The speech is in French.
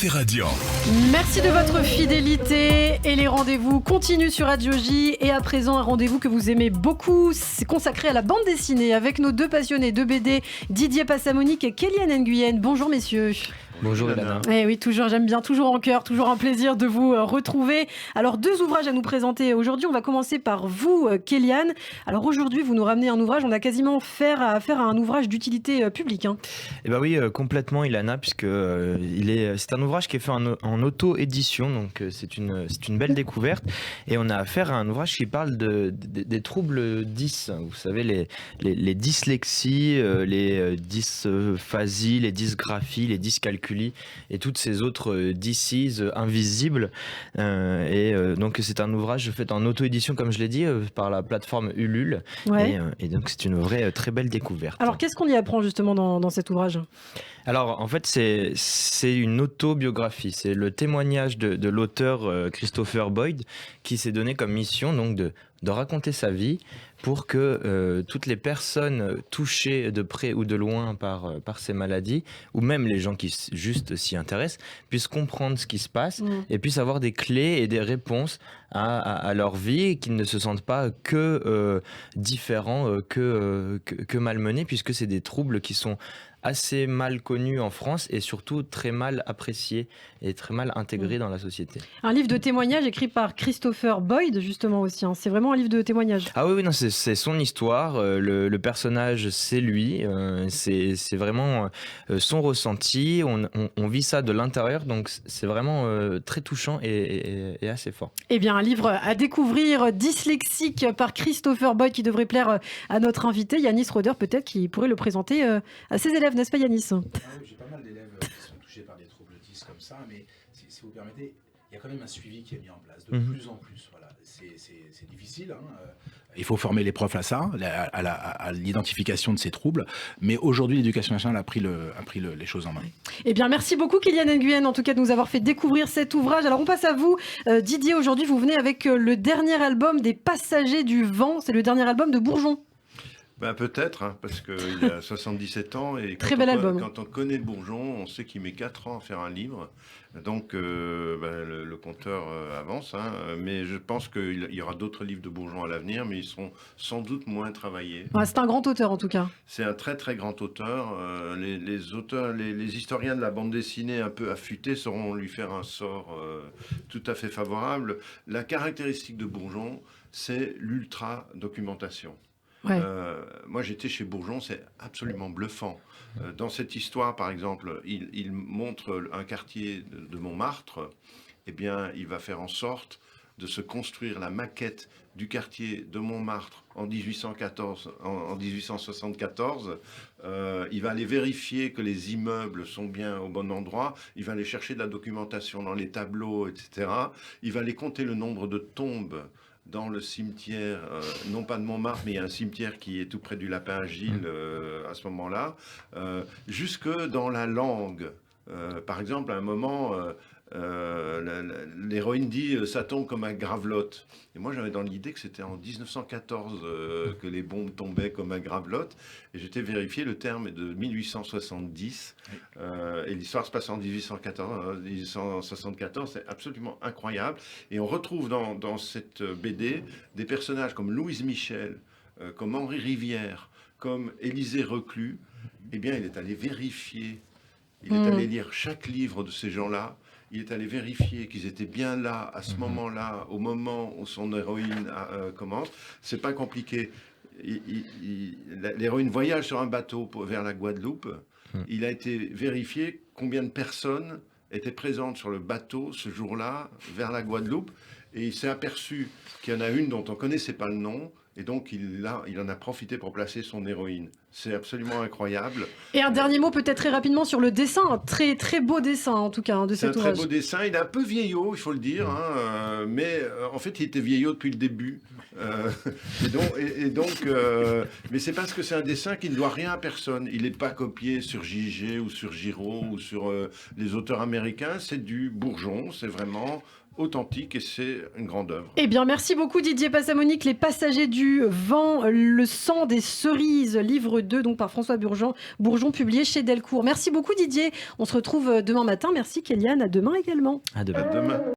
Café Radiant. Merci de votre fidélité et les rendez-vous continuent sur Radio J. Et à présent, un rendez-vous que vous aimez beaucoup, c'est consacré à la bande dessinée avec nos deux passionnés de BD, Didier Passamonique et Kéliane Nguyen. Bonjour messieurs. Bonjour Elana. Eh oui, toujours, j'aime bien, toujours en cœur, toujours un plaisir de vous retrouver. Alors, deux ouvrages à nous présenter aujourd'hui. On va commencer par vous, Kéliane. Alors aujourd'hui, vous nous ramenez un ouvrage, on a quasiment affaire à un ouvrage d'utilité publique. Eh ben oui, complètement Ilana, puisque c'est un ouvrage qui est fait en auto-édition, donc c'est une belle découverte. Et on a affaire à un ouvrage qui parle des troubles 10. Vous savez, les dyslexies, les dysphasies, les dysgraphies, les dyscalculies et toutes ces autres diseases invisibles. Donc c'est un ouvrage fait en auto-édition, comme je l'ai dit, par la plateforme Ulule. Ouais. Et donc c'est une vraie très belle découverte. Alors qu'est-ce qu'on y apprend justement dans cet ouvrage ? Alors en fait c'est une autobiographie, c'est le témoignage de l'auteur Christopher Boyd qui s'est donné comme mission donc de raconter sa vie pour que toutes les personnes touchées de près ou de loin par ces maladies, ou même les gens qui juste s'y intéressent, puissent comprendre ce qui se passe et puissent avoir des clés et des réponses à leur vie, et qu'ils ne se sentent pas que différents, que malmenés, puisque c'est des troubles qui sont assez mal connus en France et surtout très mal appréciés et très mal intégrés dans la société. Un livre de témoignage écrit par Christopher Boyd justement aussi, c'est vraiment un livre de témoignage. Ah oui, non, c'est son histoire, le personnage c'est lui, c'est vraiment son ressenti, on vit ça de l'intérieur, donc c'est vraiment très touchant et assez fort. Eh bien un livre à découvrir, Dyslexique par Christopher Boyd, qui devrait plaire à notre invité Yanis Roder, peut-être qui pourrait le présenter à ses élèves, n'est-ce pas Yanis ? Oui, j'ai pas mal d'élèves qui sont touchés par des troubles 10 comme ça, mais si vous permettez, il y a quand même un suivi qui est mis en place de plus en plus. Voilà. C'est difficile. Il faut former les profs à ça, à l'identification de ces troubles. Mais aujourd'hui, l'éducation nationale a pris les choses en main. Eh bien, merci beaucoup, Kéliane Nguyen, en tout cas, de nous avoir fait découvrir cet ouvrage. Alors, on passe à vous. Didier, aujourd'hui, vous venez avec le dernier album des Passagers du Vent. C'est le dernier album de Bourgeon. Ben peut-être, parce qu'il a 77 ans et quand on connaît Bourgeon, on sait qu'il met 4 ans à faire un livre. Donc le compteur avance, mais je pense qu'il y aura d'autres livres de Bourgeon à l'avenir, mais ils seront sans doute moins travaillés. Ouais, c'est un grand auteur en tout cas. C'est un très très grand auteur. Les auteurs, les historiens de la bande dessinée un peu affûtés sauront lui faire un sort tout à fait favorable. La caractéristique de Bourgeon, c'est l'ultra-documentation. Ouais. Moi j'étais chez Bourgeon, c'est absolument bluffant. Dans cette histoire par exemple, il montre un quartier de Montmartre, eh bien il va faire en sorte de se construire la maquette du quartier de Montmartre en 1874. Il va aller vérifier que les immeubles sont bien au bon endroit, il va aller chercher de la documentation dans les tableaux, etc. Il va aller compter le nombre de tombes dans le cimetière, non pas de Montmartre, mais il y a un cimetière qui est tout près du Lapin Agile à ce moment-là, jusque dans la langue. Par exemple, à un moment, l'héroïne dit « ça tombe comme un gravelotte ». Et moi, j'avais dans l'idée que c'était en 1914 que les bombes tombaient comme un gravelotte. Et j'étais vérifié, le terme est de 1870. Et l'histoire se passe en 1874. C'est absolument incroyable. Et on retrouve dans cette BD des personnages comme Louise Michel, comme Henri Rivière, comme Élisée Reclus. Eh bien, il est allé vérifier, il est allé lire chaque livre de ces gens-là. Il est allé vérifier qu'ils étaient bien là, à ce moment-là, au moment où son héroïne commence. C'est pas compliqué. L'héroïne voyage sur un bateau vers la Guadeloupe. Il a été vérifié combien de personnes étaient présentes sur le bateau ce jour-là, vers la Guadeloupe. Et il s'est aperçu qu'il y en a une dont on ne connaissait pas le nom. Et donc, il en a profité pour placer son héroïne. C'est absolument incroyable. Et un dernier mot peut-être très rapidement sur le dessin. Un très, très beau dessin, en tout cas, de cet ouvrage. C'est un très beau dessin. Il est un peu vieillot, il faut le dire. Mais en fait, il était vieillot depuis le début. Mais c'est parce que c'est un dessin qui ne doit rien à personne. Il n'est pas copié sur JG ou sur Giraud ou sur les auteurs américains. C'est du Bourgeon. C'est vraiment authentique et c'est une grande œuvre. Eh bien, merci beaucoup Didier Passamonique. Les Passagers du Vent, le sang des cerises, livre 2, donc par François Bourgeon, publié chez Delcourt. Merci beaucoup Didier. On se retrouve demain matin. Merci Kéliane. À demain également. À demain. À demain.